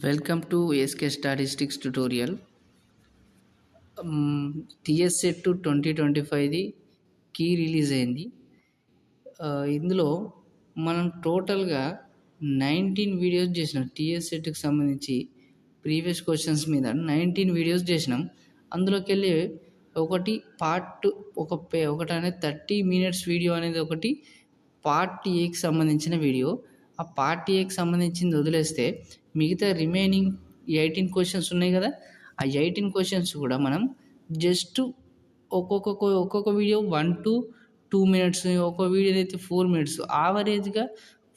Welcome to ASK Statistics tutorial. TS set 2025ది key release అయింది. ఇందులో మనం టోటల్గా 19 వీడియోస్ చేసినాం. TS సెట్కి సంబంధించి ప్రీవియస్ క్వశ్చన్స్ మీద 19 వీడియోస్ చేసినాం. అందులోకి వెళ్ళి ఒకటి పార్ట్ ఒకటి అనేది 30 మినిట్స్ వీడియో అనేది ఒకటి పార్ట్ ఏకి సంబంధించిన వీడియో. ఆ పార్ట్ ఏకి సంబంధించింది వదిలేస్తే మిగతా రిమైనింగ్ 18 క్వశ్చన్స్ ఉన్నాయి కదా, ఆ 18 క్వశ్చన్స్ కూడా మనం జస్ట్ ఒక్కొక్క వీడియో 1 to 2 మినిట్స్, ఒక్కో వీడియో అయితే 4 మినిట్స్, యావరేజ్గా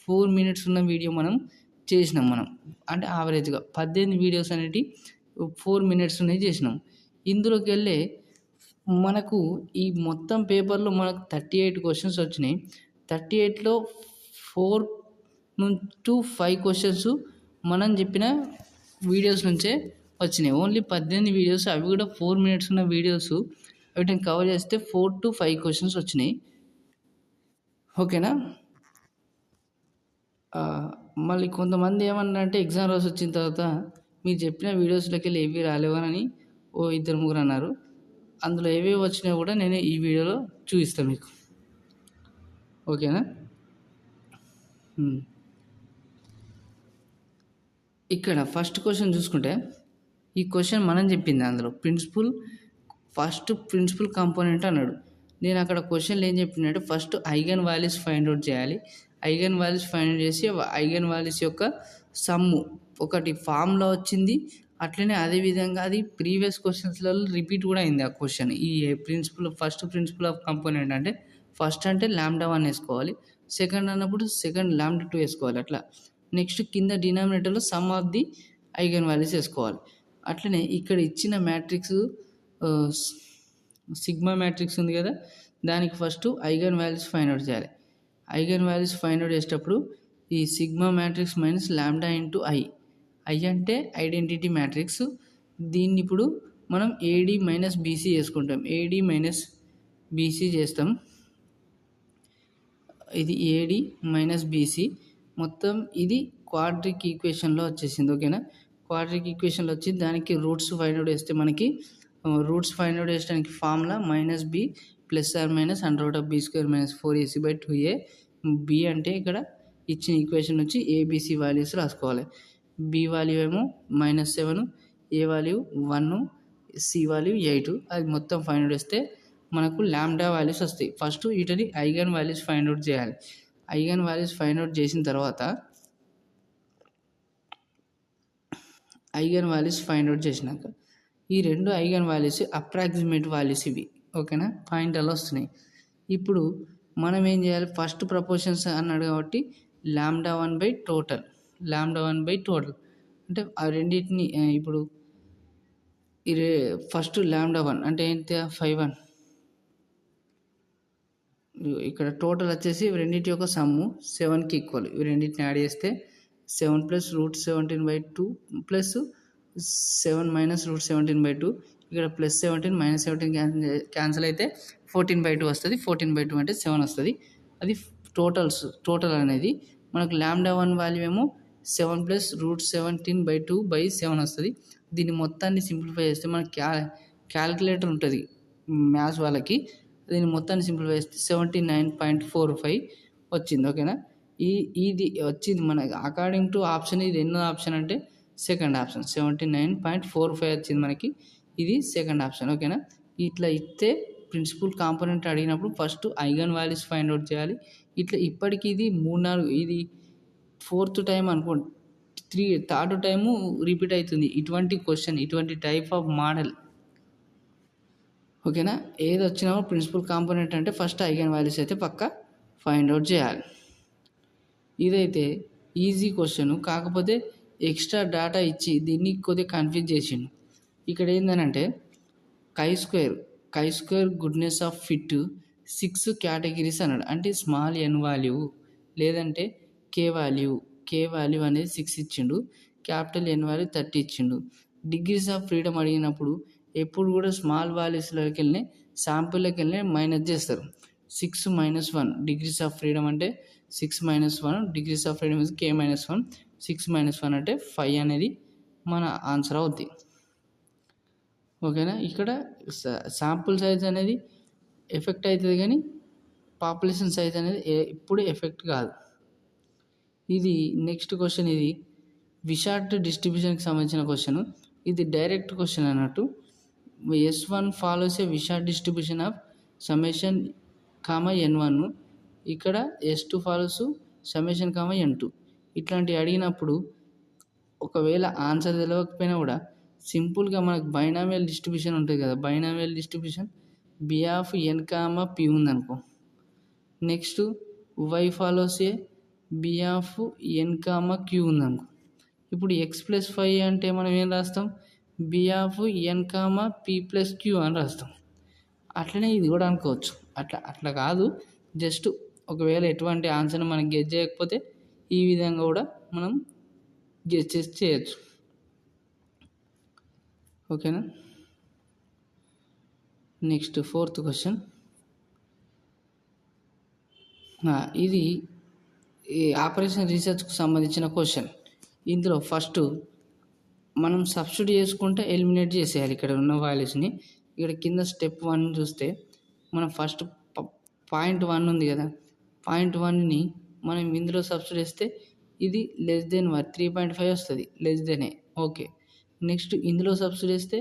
4 మినిట్స్ ఉన్న వీడియో మనం చేసినాం. అంటే యావరేజ్గా 18 వీడియోస్ అనేవి 4 మినిట్స్ ఉన్నాయి చేసినాం. ఇందులోకి వెళ్ళే మనకు ఈ మొత్తం పేపర్లో మనకు 38 క్వశ్చన్స్ వచ్చినాయి. 38లో 4 to 5 క్వశ్చన్స్ మనం చెప్పిన వీడియోస్ నుంచే వచ్చినాయి. ఓన్లీ 18 వీడియోస్, అవి కూడా 4 మినిట్స్ ఉన్న వీడియోస్. వీటిని కవర్ చేస్తే 4 to 5 క్వశ్చన్స్ వచ్చినాయి. ఓకేనా? మళ్ళీ కొంతమంది ఏమన్నారంటే ఎగ్జామ్ రాసి వచ్చిన తర్వాత మీరు చెప్పిన వీడియోస్లోకి వెళ్ళి ఏవి రాలేవని ఇద్దరు ముగ్గురు అన్నారు. అందులో ఏవేవి వచ్చినా కూడా నేను ఈ వీడియోలో చూపిస్తాను మీకు. ఓకేనా? ఇక్కడ ఫస్ట్ క్వశ్చన్ చూసుకుంటే, ఈ క్వశ్చన్ మనం చెప్పింది అందులో ప్రిన్సిపల్ కాంపోనెంట్ అన్నాడు. నేను అక్కడ క్వశ్చన్లు ఏం చెప్పినట్టు first eigen values find out చేయాలి. ఐగన్ వాల్యూస్ ఫైండ్ అవుట్ చేసి ఐగన్ వాల్యూస్ యొక్క సమ్ము ఒకటి ఫామ్లో వచ్చింది. అట్లనే అదేవిధంగా అది ప్రీవియస్ క్వశ్చన్స్లలో రిపీట్ కూడా అయింది ఆ క్వశ్చన్. ఈ ఫస్ట్ ప్రిన్సిపల్ ఆఫ్ కాంపోనెంట్ అంటే ఫస్ట్ అంటే λ1 వేసుకోవాలి, సెకండ్ అన్నప్పుడు సెకండ్ λ2 వేసుకోవాలి. అట్లా నెక్స్ట్ కింద డినామినేటర్లో sum of the eigen values వేసుకోవాలి. అట్లనే ఇక్కడ ఇచ్చిన మ్యాట్రిక్స్ సిగ్మా మ్యాట్రిక్స్ ఉంది కదా, దానికి first eigen values find out చేయాలి. ఐగన్ వాల్యూస్ ఫైండ్ అవుట్ చేసేటప్పుడు ఈ sigma matrix minus lambda into I అంటే ఐడెంటిటీ మ్యాట్రిక్స్. దీన్ని ఇప్పుడు మనం ఏడి మైనస్ బీసీ చేసుకుంటాం. ఏడి మైనస్ బీసీ చేస్తాం. ఇది ఏడి మైనస్ బీసీ మొత్తం ఇది క్వాడ్రిక్ ఈక్వేషన్లో వచ్చేసింది. ఓకేనా? క్వాడ్రిక్ ఈక్వేషన్లో వచ్చి దానికి రూట్స్ ఫైండ్ అవుట్ చేస్తే మనకి రూట్స్ ఫైండ్ అవుట్ చేసడానికి formula -b plus or minus √b² - 4ac/2a. B అంటే ఇక్కడ ఇచ్చిన ఈక్వేషన్ నుంచి ఏబిసి వాల్యూస్ రాసుకోవాలి. బి వాల్యూ ఏమో -7, ఏ వాల్యూ 1, సి వాల్యూ 8. అది మొత్తం ఫైండ్ అవుట్ చేస్తే మనకు లాంబ్డా వాల్యూస్ వస్తాయి. ఫస్ట్ వీటిని ఐగన్ వాల్యూస్ ఫైండ్ అవుట్ చేయాలి. ఐగన్ వాల్యూస్ ఫైండ్ అవుట్ చేసిన తర్వాత ఐగన్ వాల్యూస్ ఫైండ్ అవుట్ చేసినాక ఈ రెండు ఐగన్ వాల్యూస్ అప్రాక్సిమేట్ వాల్యూస్ ఇవి. ఓకేనా? పాయింట్ అలా వస్తున్నాయి. ఇప్పుడు మనం ఏం చేయాలి, ఫస్ట్ ప్రపోర్షన్స్ అన్నాడు కాబట్టి λ1/టోటల్ అంటే ఆ రెండింటిని ఇప్పుడు ఫస్ట్ λ1 అంటే ఏంటి, 5 ఇక్కడ టోటల్ వచ్చేసి రెండింటి యొక్క సమ్ము 7కి ఈక్వల్. ఇవి రెండింటిని యాడ్ చేస్తే 7 + √17/2 ప్లస్ 7 - √17/2. ఇక్కడ +17 -17 క్యాన్సిల్ అయితే 14/2 వస్తుంది. 14/2 అంటే 7 వస్తుంది. అది టోటల్ అనేది మనకు λ1 వాల్యూ ఏమో 7 + √17/2/7 వస్తుంది. దీన్ని మొత్తాన్ని సింప్లిఫై చేస్తే మనకి క్యాలిక్యులేటర్ ఉంటుంది మ్యాథ్స్ వాళ్ళకి. దీన్ని మొత్తాన్ని సింప్లిఫై చేస్తే 79.45 వచ్చింది. ఓకేనా? ఇది వచ్చింది మనకి అకార్డింగ్ టు ఆప్షన్. ఇది ఎన్నో ఆప్షన్ అంటే సెకండ్ ఆప్షన్. 79.45 వచ్చింది మనకి. ఇది సెకండ్ ఆప్షన్. ఓకేనా? ఇట్లా ఇస్తే ప్రిన్సిపల్ కాంపోనెంట్ అడిగినప్పుడు first eigen values find out చేయాలి. ఇట్లా ఇప్పటికి ఇది 3-4 ఇది 4th టైం అనుకోండి, థర్డ్ టైము రిపీట్ అవుతుంది ఇటువంటి క్వశ్చన్, ఇటువంటి టైప్ ఆఫ్ మోడల్. ఓకేనా? ఏది వచ్చినా ప్రిన్సిపల్ కాంపోనెంట్ అంటే ఫస్ట్ ఐగన్ వాల్యూస్ అయితే పక్కా ఫైండ్ అవుట్ చేయాలి. ఇదైతే ఈజీ క్వశ్చన్, కాకపోతే ఎక్స్ట్రా డేటా ఇచ్చి దీన్ని కొద్దిగా కన్ఫ్యూజ్ చేసిండు. ఇక్కడ ఏంటంటే కై square goodness of fit 6 categories అన్నాడు. అంటే స్మాల్ ఎన్ వాల్యూ లేదంటే కే వాల్యూ అనేది 6 ఇచ్చిండు. క్యాపిటల్ ఎన్ వాల్యూ 30 ఇచ్చిండు. డిగ్రీస్ ఆఫ్ ఫ్రీడమ్ అడిగినప్పుడు ఎప్పుడు కూడా స్మాల్ వాల్యూస్లోకి వెళ్ళి శాంపుల్లోకి వెళ్ళి మైనస్ చేస్తారు. 6 - 1 డిగ్రీస్ ఆఫ్ ఫ్రీడమ్ అంటే 6 - 1 degrees of freedom is k - 1. 6 - 1 అంటే 5 అనేది మన ఆన్సర్ అవుద్ది. ఓకేనా. ఇక్కడ శాంపుల్ సైజ్ అనేది ఎఫెక్ట్ అవుతుంది కానీ పాపులేషన్ సైజ్ అనేది ఎప్పుడు ఎఫెక్ట్ కాదు. ఇది నెక్స్ట్ క్వశ్చన్. ఇది విషార్ట్ డిస్ట్రిబ్యూషన్కి సంబంధించిన క్వశ్చన్. ఇది డైరెక్ట్ క్వశ్చన్ అన్నట్టు. S1 follows a Wishart distribution of summation n1. ఇక్కడ S2 ఫాలోస్ సమ్మేషన్ n2. ఇట్లాంటివి అడిగినప్పుడు ఒకవేళ ఆన్సర్ తెలియకపోయినా కూడా సింపుల్గా మనకు బైనామియల్ డిస్ట్రిబ్యూషన్ ఉంటుంది కదా, బైనామియల్ డిస్ట్రిబ్యూషన్ B(n, P) ఉందనుకో. నెక్స్ట్ Y ఫాలోస్ ఏ B(n, Q) ఉందనుకో. ఇప్పుడు x+5 అంటే మనం ఏం రాస్తాం, B(n, P+Q) అని రాస్తాం. అట్లనే ఇది కూడా అనుకోవచ్చు. అట్లా కాదు, జస్ట్ ఒకవేళ ఎటువంటి ఆన్సర్ని మనం గెస్ చేయకపోతే ఈ విధంగా కూడా మనం గెస్ చేసి చేయొచ్చు. ఓకేనా. Next 4th question. ఇది ఈ ఆపరేషన్ రీసెర్చ్కు సంబంధించిన క్వశ్చన్. ఇందులో ఫస్ట్ మనం సబ్స్టిట్యూట్ చేసుకుంటే ఎలిమినేట్ చేసేయాలి ఇక్కడ ఉన్న వాల్యూస్ని. ఇక్కడ కింద స్టెప్ 1 చూస్తే మనం ఫస్ట్ పాయింట్ 1 ఉంది కదా, పాయింట్ 1ని మనం ఇందులో సబ్స్టిట్యూట్ చేస్తే ఇది <1 3.5 వస్తుంది, లెస్ ఓకే. నెక్స్ట్ ఇందులో సబ్స్టిట్యూట్ చేస్తే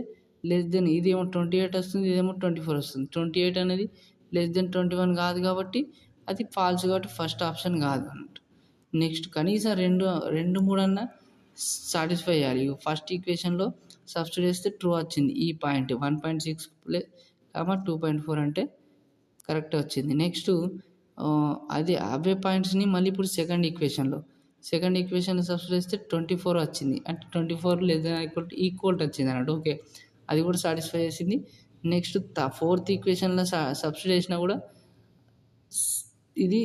ఇదేమో 28 వస్తుంది, ఇదేమో 24 వస్తుంది. 28 అనేది <21 కాదు కాబట్టి అది ఫాల్స్, కాబట్టి ఫస్ట్ ఆప్షన్ కాదు అన్నట్టు. నెక్స్ట్ కనీసం 2-3 అన్నా సాటిస్ఫై చేయాలి. ఫస్ట్ ఈక్వేషన్లో సబ్స్టిట్యూట్ చేస్తే ట్రూ వచ్చింది. ఈ పాయింట్ 1.6 + 2.4 అంటే కరెక్ట్ వచ్చింది. నెక్స్ట్ అవే పాయింట్స్ని మళ్ళీ ఇప్పుడు సెకండ్ ఈక్వేషన్లో సబ్స్టిట్యూట్ చేస్తే 24 వచ్చింది. అంటే 24 > ఈక్వల్ వచ్చింది అన్నట్టు. ఓకే, అది కూడా సాటిస్ఫై చేసింది. నెక్స్ట్ 4th ఈక్వేషన్లో సబ్స్టిట్యూట్ చేసినా కూడా ఇది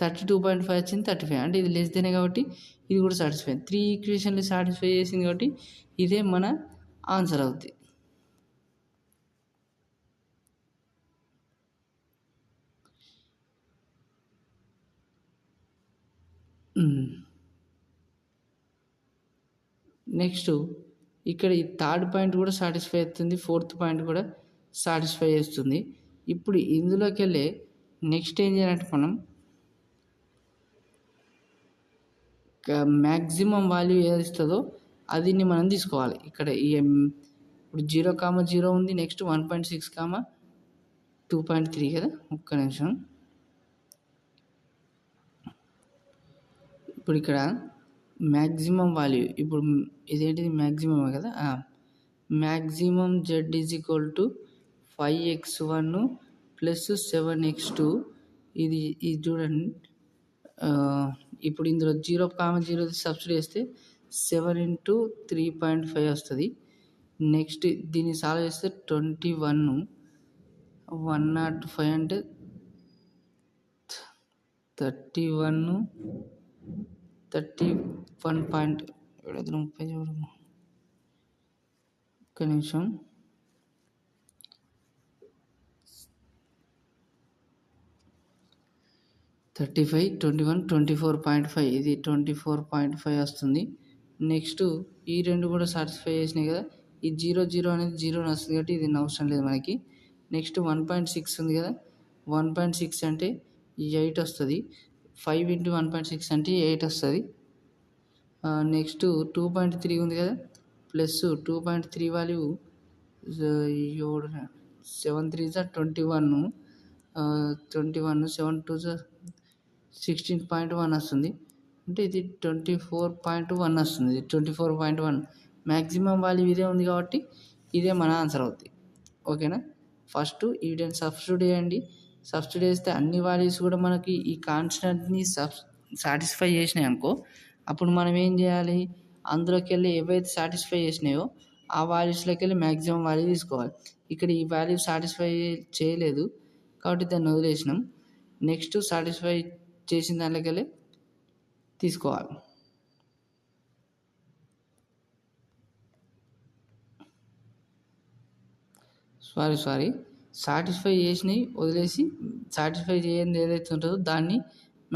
32.5 వచ్చింది, 35 అంటే ఇది లెస్ కాబట్టి ఇది కూడా సాటిస్ఫై అయింది. 3 ఈక్వేషన్లు సాటిస్ఫై చేసింది కాబట్టి ఇదే మన ఆన్సర్ అవుతుంది. నెక్స్ట్ ఇక్కడ ఈ 3rd పాయింట్ కూడా సాటిస్ఫై అవుతుంది, 4th పాయింట్ కూడా సాటిస్ఫై చేస్తుంది. ఇప్పుడు ఇందులోకి వెళ్ళే నెక్స్ట్ ఏం చేయాలంటే మనం మ్యాక్సిమం వాల్యూ ఏది ఇస్తుందో అది మనం తీసుకోవాలి. ఇక్కడ ఇప్పుడు 0,0 ఉంది, నెక్స్ట్ 1.6, 2.3 కదా. ఒక్క నిమిషం. ఇప్పుడు ఇక్కడ మ్యాక్సిమం వాల్యూ, ఇప్పుడు ఇదేంటిది మ్యాక్సిమం కదా. Maximum Z = 5x1 + 7x2. ఇది చూడండి. ఇప్పుడు ఇందులో 0,0 సబ్స్టిట్యూట్ చేస్తే 7 × 3.5 వస్తుంది. నెక్స్ట్ దీన్ని సాల్వ్ చేస్తే 21, 105 అంటే 31 పాయింట్ 30 చూడము. ఒక్క నిమిషం. 35, 21, 24.5, ఇది 24.5 వస్తుంది. నెక్స్ట్ ఈ రెండు కూడా సాటిస్ఫై చేసినాయి కదా. ఈ 0 అనేది 0 వస్తుంది కాబట్టి ఇది అవసరం లేదు మనకి. నెక్స్ట్ 1.6 ఉంది కదా, 1.6 అంటే 8 వస్తుంది. 5 × 1.6 అంటే 8 వస్తుంది. నెక్స్ట్ 2.3 ఉంది కదా, ప్లస్ 2.3 వాల్యూ 7 3 21, 7 2 16.1 వస్తుంది. అంటే ఇది 24.1 వస్తుంది. 24.1 మ్యాక్సిమం వాల్యూ ఇదే ఉంది కాబట్టి ఇదే మన ఆన్సర్ అవుతుంది. ఓకేనా. ఫస్ట్ వీటిని సబ్స్టిట్యూట్ చేయండి. సబ్స్టిట్యూట్ చేస్తే అన్ని వాల్యూస్ కూడా మనకి ఈ కాన్స్టెంట్ని సాటిస్ఫై చేసినాయి అనుకో, అప్పుడు మనం ఏం చేయాలి, అందులోకి వెళ్ళి ఏవైతే సాటిస్ఫై చేసినాయో ఆ వాల్యూస్లోకి వెళ్ళి మ్యాక్సిమం వాల్యూ తీసుకోవాలి. ఇక్కడ ఈ వాల్యూ సాటిస్ఫై చేయలేదు కాబట్టి దాన్ని వదిలేసినాం. నెక్స్ట్ సాటిస్ఫై చేసిన దాంట్లోకి వెళ్ళి తీసుకోవాలి. సారీ సాటిస్ఫై చేసినవి వదిలేసి సాటిస్ఫై చేయండి ఏదైతే ఉంటుందో దాన్ని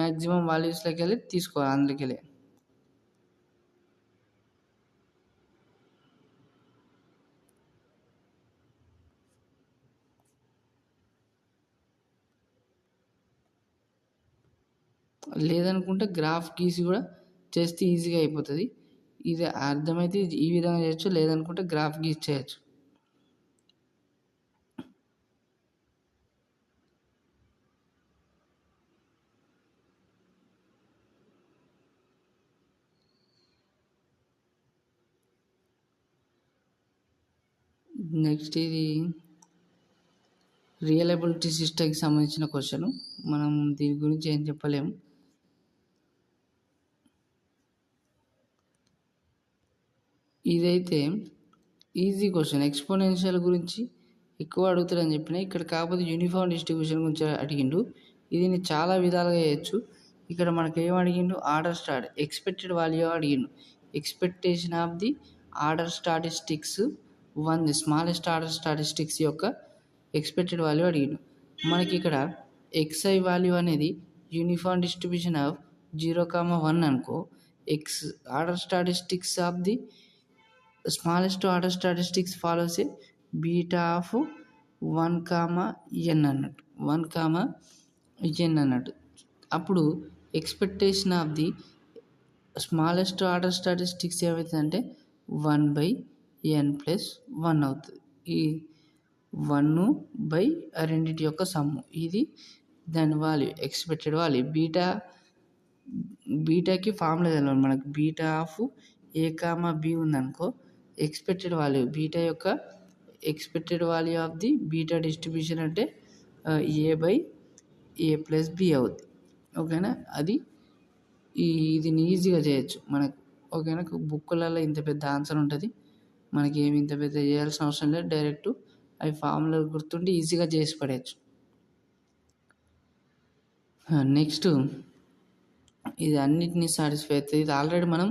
మ్యాక్సిమం వాల్యూస్లోకి వెళ్ళి తీసుకోవాలి అందులోకి వెళ్ళి. లేదనుకుంటే గ్రాఫ్ గీసి కూడా చేస్తే ఈజీగా అయిపోతుంది. ఇది అర్థమైతే ఈ విధంగా చేయొచ్చు, లేదనుకుంటే గ్రాఫ్ గీసి చేయొచ్చు. నెక్స్ట్ ఇది రియలబిలిటీ సిస్టమ్కి సంబంధించిన క్వశ్చన్. మనం దీని గురించి ఏం చెప్పలేము. ఇదైతే ఈజీ క్వశ్చన్. ఎక్స్పోనెన్షియల్ గురించి ఎక్కువ అడుగుతారని చెప్పిన, ఇక్కడ కాకపోతే యూనిఫామ్ డిస్ట్రిబ్యూషన్ గురించి అడిగిండు. ఇది చాలా విధాలుగా చేయొచ్చు. ఇక్కడ మనకి ఏం అడిగిండు, ఆర్డర్ స్టార్ ఎక్స్పెక్టెడ్ వాల్యూ అడిగిండు. Expectation of the order statistics the smallest order statistics యొక్క ఎక్స్పెక్టెడ్ వాల్యూ అడిగిండు. మనకి ఇక్కడ xi వాల్యూ అనేది యూనిఫామ్ డిస్ట్రిబ్యూషన్ ఆఫ్ 0,1 అనుకో. X order statistics of the smallest order statistics follows A beta of 1,n అన్నట్టు, 1,n అన్నట్టు. అప్పుడు expectation of the smallest order statistics ఏమవుతుందంటే 1/n+1 అవుతుంది. ఈ 1/, రెండింటి యొక్క సమ్ము. ఇది దాని వాల్యూ, ఎక్స్పెక్టెడ్ వాల్యూ. బీటాకి ఫార్ములా తెలియాలి మనకు. బీటా ఆఫ్ a,b ఉందనుకో, ఎక్స్పెక్టెడ్ వాల్యూ బీటా యొక్క expected value of the beta distribution అంటే a/a+b అవుద్ది. ఓకేనా, అది ఇది ఈజీగా చేయొచ్చు మనకు. ఓకేనా, బుక్కులలో ఇంత పెద్ద ఆన్సర్ ఉంటుంది, మనకి ఏమి ఇంత పెద్ద చేయాల్సిన అవసరం లేదు. డైరెక్ట్ అవి ఫార్ములా గుర్తుండి ఈజీగా చేసి పడేయచ్చు. నెక్స్ట్ ఇది అన్నిటినీ సాటిస్ఫై అవుతుంది. ఇది ఆల్రెడీ మనం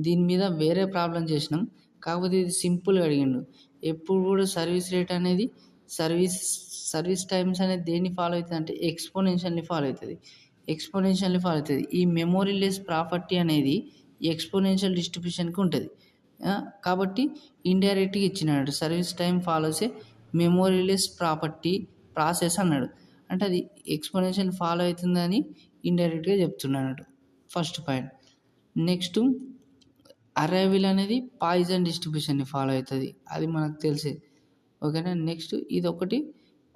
దీని మీద వేరే ప్రాబ్లం చేసినాం, కాకపోతే ఇది సింపుల్గా అడిగిండు. ఎప్పుడు కూడా సర్వీస్ రేట్ అనేది సర్వీస్ టైమ్స్ అనేది దేన్ని ఫాలో అవుతుంది అంటే ఎక్స్పోనెన్షియల్ని ఫాలో అవుతుంది. ఈ మెమోరీ లెస్ ప్రాపర్టీ అనేది ఎక్స్పోనెన్షియల్ డిస్ట్రిబ్యూషన్కి ఉంటుంది. కాబట్టి ఇండైరెక్ట్గా ఇచ్చినాడు, సర్వీస్ టైం ఫాలోస్ ఏ మెమోరీ లెస్ ప్రాసెస్ అన్నాడు. అంటే అది ఎక్స్పోనెన్షియల్ ఫాలో అవుతుందని ఇండైరెక్ట్గా చెప్తున్నాడు. First point. నెక్స్ట్ అరైవల్ అనేది పాయిజన్ డిస్ట్రిబ్యూషన్ని ఫాలో అవుతుంది, అది మనకు తెలిసేది. ఓకేనా, నెక్స్ట్ ఇది ఒకటి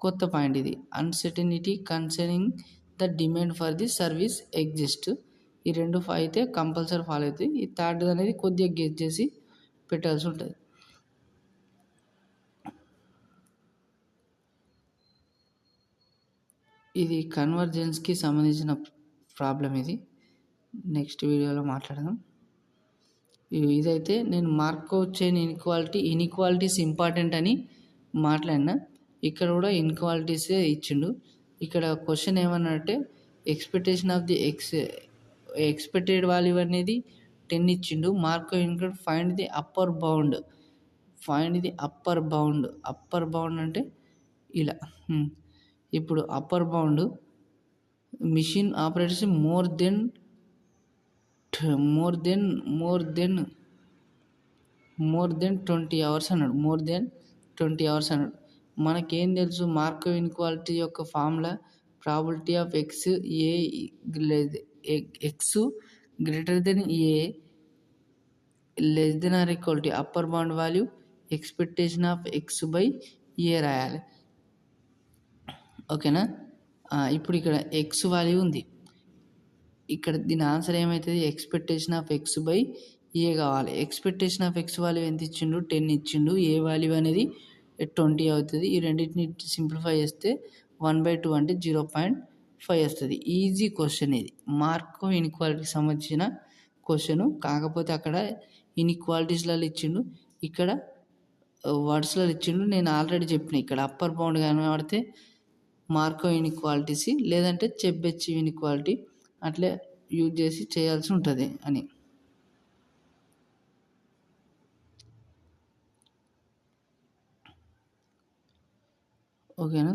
కొత్త పాయింట్. ఇది uncertainty concerning the demand for the service exist. ఈ రెండు అయితే కంపల్సరీ ఫాలో అవుతాయి. ఈ థర్డ్ అనేది కొద్దిగా గెస్ చేసి పెట్టాల్సి ఉంటుంది. ఇది కన్వర్జెన్స్కి సంబంధించిన ప్రాబ్లం. ఇది నెక్స్ట్ వీడియోలో మాట్లాడదాం. ఇదైతే నేను మార్కౌట్ చైన్ ఇన్ఈక్వాలిటీస్ ఇంపార్టెంట్ అని మాట్లాడినా, ఇక్కడ కూడా ఇన్ఈక్వాలిటీసే ఇచ్చిండు. ఇక్కడ క్వశ్చన్ ఏమన్నాడంటే expectation of the expected value అనేది 10 ఇచ్చిండు. Markov include find the upper bound అంటే ఇలా. ఇప్పుడు upper bound machine operators more than 20 hours అన్నాడు. మోర్ దెన్ 20 hours అన్నాడు. మనకేం తెలుసు, మార్కో ఇన్ఈక్వాలిటీ యొక్క formula probability of x greater than a less than or equal to upper bound value expectation of x/a రాయాలి. ఓకేనా, ఇప్పుడు ఇక్కడ ఎక్స్ వాల్యూ ఉంది, ఇక్కడ దీని ఆన్సర్ ఏమవుతుంది, ఎక్స్పెక్టేషన్ ఆఫ్ x/a కావాలి. ఎక్స్పెక్టేషన్ ఆఫ్ x వాల్యూ ఎంత ఇచ్చిండు, 10 ఇచ్చిండు. ఏ వాల్యూ అనేది 20 అవుతుంది. ఈ రెండింటిని సింప్లిఫై చేస్తే 1/2 అంటే 0.5 వస్తుంది. ఈజీ క్వశ్చన్ ఇది, మార్కో ఇన్ఈక్వాలిటీకి సంబంధించిన క్వశ్చన్. కాకపోతే అక్కడ ఇన్ఈక్వాలిటీస్లలో ఇచ్చిండు, ఇక్కడ వర్డ్స్లో ఇచ్చిండు. నేను ఆల్రెడీ చెప్పిన, ఇక్కడ అప్పర్ బౌండ్ కనబడితే మార్కో ఇన్ఈక్వాలిటీస్, లేదంటే చెబెచెవ్ ఇన్ఈక్వాలిటీ అట్లే యూజ్ చేసి చేయాల్సి ఉంటుంది అని. ఓకేనా,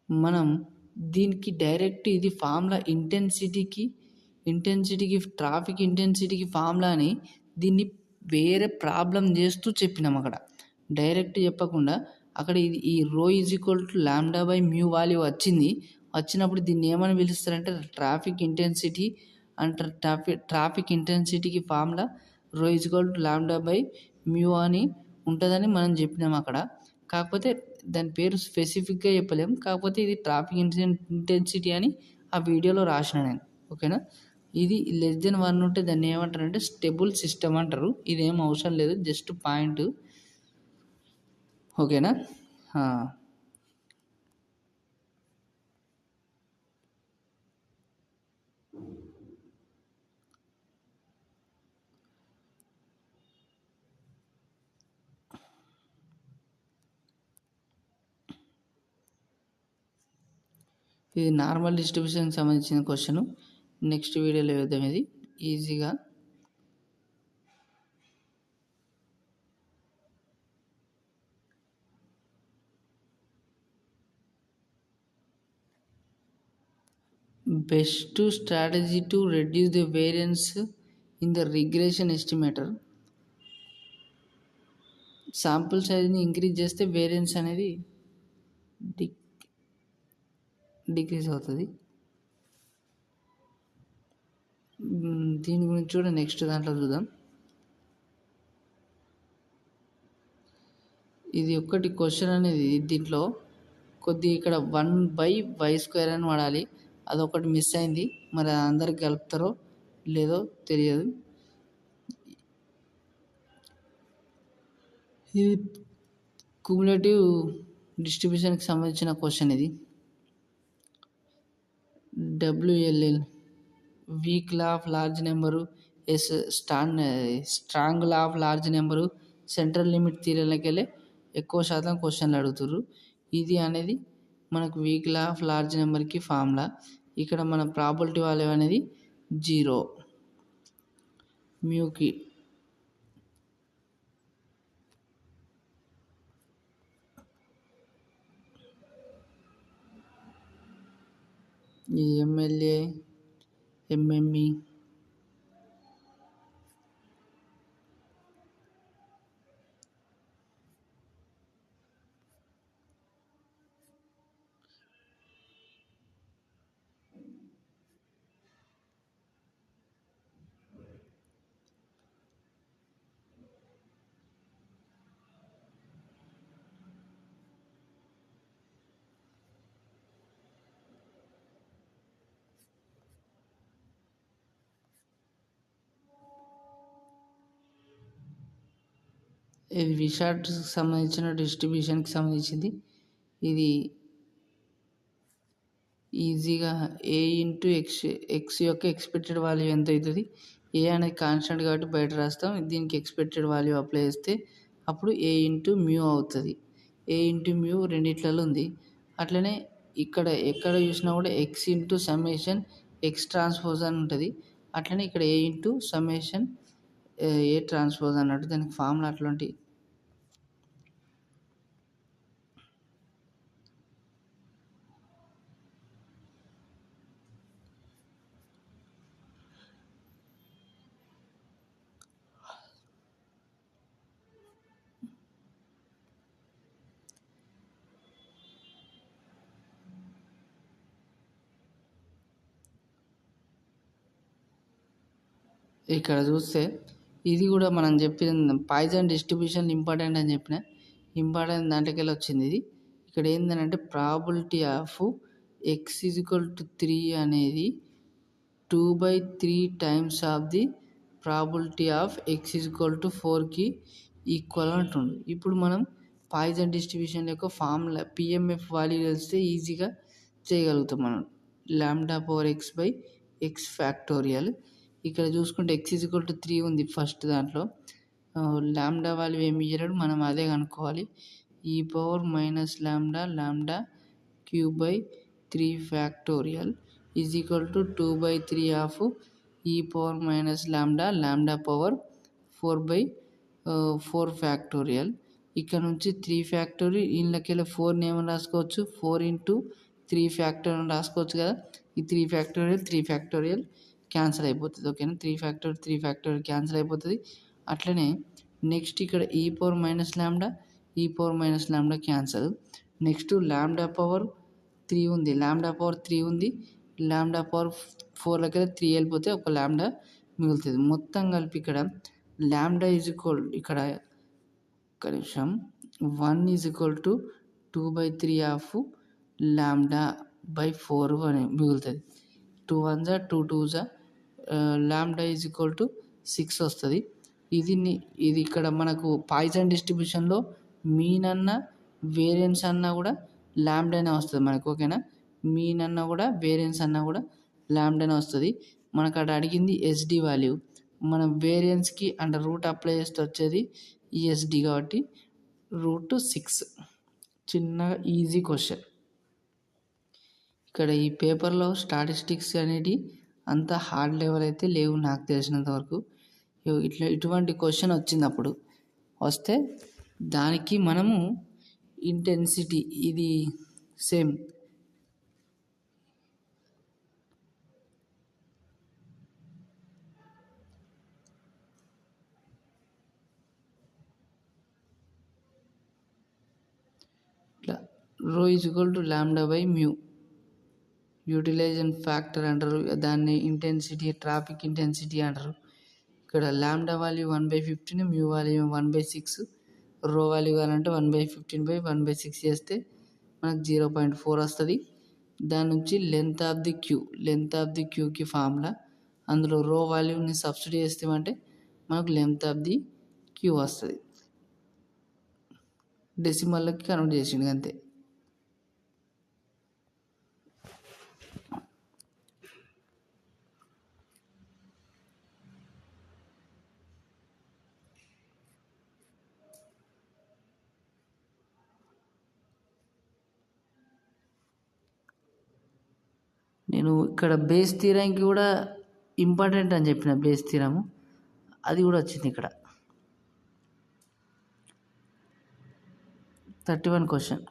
మనం దీనికి డైరెక్ట్ ఇది ఫార్ములా ఇంటెన్సిటీకి ట్రాఫిక్ ఇంటెన్సిటీకి ఫార్ములా అని దీన్ని వేరే ప్రాబ్లం చేస్తూ చెప్పినాం. అక్కడ డైరెక్ట్ చెప్పకుండా అక్కడ ఇది ఈ ρ = λ/μ వాల్యూ వచ్చింది. వచ్చినప్పుడు దీన్ని ఏమని పిలుస్తారంటే ట్రాఫిక్ ఇంటెన్సిటీ అంటారు. ట్రాఫిక్ ఇంటెన్సిటీకి ఫార్ములా రో is equal to lambda by mu అని ఉంటుందని మనం చెప్పినాం అక్కడ. కాకపోతే దాని పేరు స్పెసిఫిక్గా చెప్పలేం. కాకపోతే ఇది ట్రాఫిక్ ఇంటెన్సిటీ అని ఆ వీడియోలో రాసిన నేను. ఓకేనా. ఇది <<1 ఉంటే దాన్ని ఏమంటారంటే స్టెబుల్ సిస్టమ్ అంటారు. ఇదేం అవసరం లేదు, జస్ట్ పాయింట్. ఓకేనా. ఇది నార్మల్ డిస్ట్రిబ్యూషన్కి సంబంధించిన క్వశ్చన్. నెక్స్ట్ వీడియోలో వేద్దాం ఇది ఈజీగా. Best strategy to reduce the variance in the regression estimator. Sample సైజ్ని ఇంక్రీజ్ చేస్తే వేరియన్స్ అనేది డిక్రీజ్ అవుతుంది. దీని గురించి కూడా నెక్స్ట్ దాంట్లో చూద్దాం. ఇది ఒక్కటి క్వశ్చన్ అనేది దీంట్లో కొద్ది ఇక్కడ 1/y² అని వాడాలి, అదొకటి మిస్ అయింది. మరి అందరికి కలుపుతారో లేదో తెలియదు. ఇది క్యుములేటివ్ డిస్ట్రిబ్యూషన్కి సంబంధించిన క్వశ్చన్. ఇది WLL weak law of large number, strong law of large number, central limit థియరీలకి వెళ్ళి ఎక్కువ శాతం క్వశ్చన్లు అడుగుతారు. ఇది అనేది మనకు వీక్ లా ఆఫ్ లార్జ్ నెంబర్కి ఫార్ములా. ఇక్కడ మన ప్రాబిలిటీ వాల్యూ అనేది 0 మ్యూకి. ఈ MLA MME ఇది విషార్ట్కి సంబంధించిన డిస్ట్రిబ్యూషన్కి సంబంధించింది. ఇది ఈజీగా A ఇంటూ ఎక్స్ యొక్క ఎక్స్పెక్టెడ్ వాల్యూ ఎంత అవుతుంది. ఏ అనేది కాన్స్టెంట్ కాబట్టి బయట రాస్తాం. దీనికి ఎక్స్పెక్టెడ్ వాల్యూ అప్లై చేస్తే అప్పుడు A ఇంటూ మ్యూ అవుతుంది. A ఇంటూ మ్యూ రెండిట్లలో ఉంది. అట్లనే ఇక్కడ ఎక్కడ చూసినా కూడా X into summation X transpose అని ఉంటుంది. అట్లనే ఇక్కడ A into summation A transpose అన్నట్టు దానికి ఫార్ములా అట్లాంటి. ఇక్కడ చూస్తే ఇది కూడా మనం చెప్పిన పాయిజన్ డిస్ట్రిబ్యూషన్ ఇంపార్టెంట్ అని చెప్పిన ఇంపార్టెంట్ దాంట్లోకెళ్ళి వచ్చింది. ఇది ఇక్కడ ఏంటంటే ప్రాబిలిటీ ఆఫ్ x = 3 అనేది 2/3 times of the probability of x = 4కి ఈక్వల్ అంటుండు. ఇప్పుడు మనం పాయిజన్ డిస్ట్రిబ్యూషన్ యొక్క ఫార్ములా PMF వాల్యూ తెలిస్తే ఈజీగా చేయగలుగుతాం మనం. λ/x/x factorial. ఇక్కడ చూసుకుంటే x = 3 ఉంది ఫస్ట్ దాంట్లో. లాంబ్డా వాల్యూ ఏమి ఇయ్యలేడు, మనం అదే కనుక్కోవాలి. e⁻ λ³ 3 is equal to 2/3 of e⁻ λ/4/4 factorial. ఇక్కడ నుంచి 3 ఫ్యాక్టోరియల్, ఇళ్ళకెళ్ళి 4ని ఏమని రాసుకోవచ్చు, 4 ఇంటూ 3 ఫ్యాక్టోరియల్ రాసుకోవచ్చు కదా. ఈ 3 ఫ్యాక్టోరియల్ క్యాన్సిల్ అయిపోతుంది. ఓకేనా. 3 ఫ్యాక్టోరియల్ క్యాన్సిల్ అయిపోతుంది. అట్లనే నెక్స్ట్ ఇక్కడ e⁻ λ క్యాన్సల్. నెక్స్ట్ λ/4 3 ఉంది, లాంబ్డా పవర్ 3 ఉంది, లాంబ్డా పవర్ 4 3 వెళ్ళిపోతే ఒక లాంబ్డా మిగులుతుంది. మొత్తం కలిపి ఇక్కడ లాంబ్డా ఈజ్ ఈక్వల్ ఇక్కడ ఒక్క నిమిషం 1 is equal to 2/3 of lambda by 4 అని మిగులుతుంది. 2 1 జా 2 2 జా లాంబ్డా ఈజ్ ఈక్వల్ టు 6 వస్తుంది. ఇది ఇక్కడ మనకు పాయిజన్ డిస్ట్రిబ్యూషన్లో మీన్ అన్న వేరియన్స్ అన్నా కూడా లాంబ్డానే వస్తుంది మనకు. ఓకేనా, మీన్ అన్నా కూడా వేరియన్స్ అన్నా కూడా లాంబ్డానే వస్తుంది. మనకు అక్కడ అడిగింది ఎస్డి వాల్యూ, మనం వేరియన్స్కి అంటే రూట్ అప్లై చేస్తే వచ్చేది ఈఎస్డి కాబట్టి √6. చిన్నగా ఈజీ క్వశ్చన్. ఇక్కడ ఈ పేపర్లో స్టాటిస్టిక్స్ అనేవి అంత హార్డ్ లెవెల్ అయితే లేవు నాకు తెలిసినంత వరకు. ఇటువంటి క్వశ్చన్ వచ్చినప్పుడు వస్తే దానికి మనము ఇంటెన్సిటీ ఇది సేమ్ ఇట్లా rho is equal to lambda by mu. Utilization factor అంటారు దాన్ని, ఇంటెన్సిటీ ట్రాఫిక్ ఇంటెన్సిటీ అంటారు. ఇక్కడ లాంబ్డా వాల్యూ 1/15, మ్యూ వాల్యూ 1/6, రో వాల్యూ కావాలంటే 1/15/1/6 చేస్తే మనకు 0.4 వస్తుంది. దాని నుంచి లెంత్ ఆఫ్ ది క్యూకి ఫార్ములా, అందులో రో వాల్యూని సబ్స్టిట్యూట్ చేస్తామంటే మనకు లెంత్ ఆఫ్ ది క్యూ వస్తుంది. డెసిమల్కి కన్వర్ట్ చేసిండు అంతే. నేను ఇక్కడ బేస్ థీరంకి కూడా ఇంపార్టెంట్ అని చెప్పిన, బేస్ థీరము అది కూడా వచ్చింది ఇక్కడ. 31 క్వశ్చన్.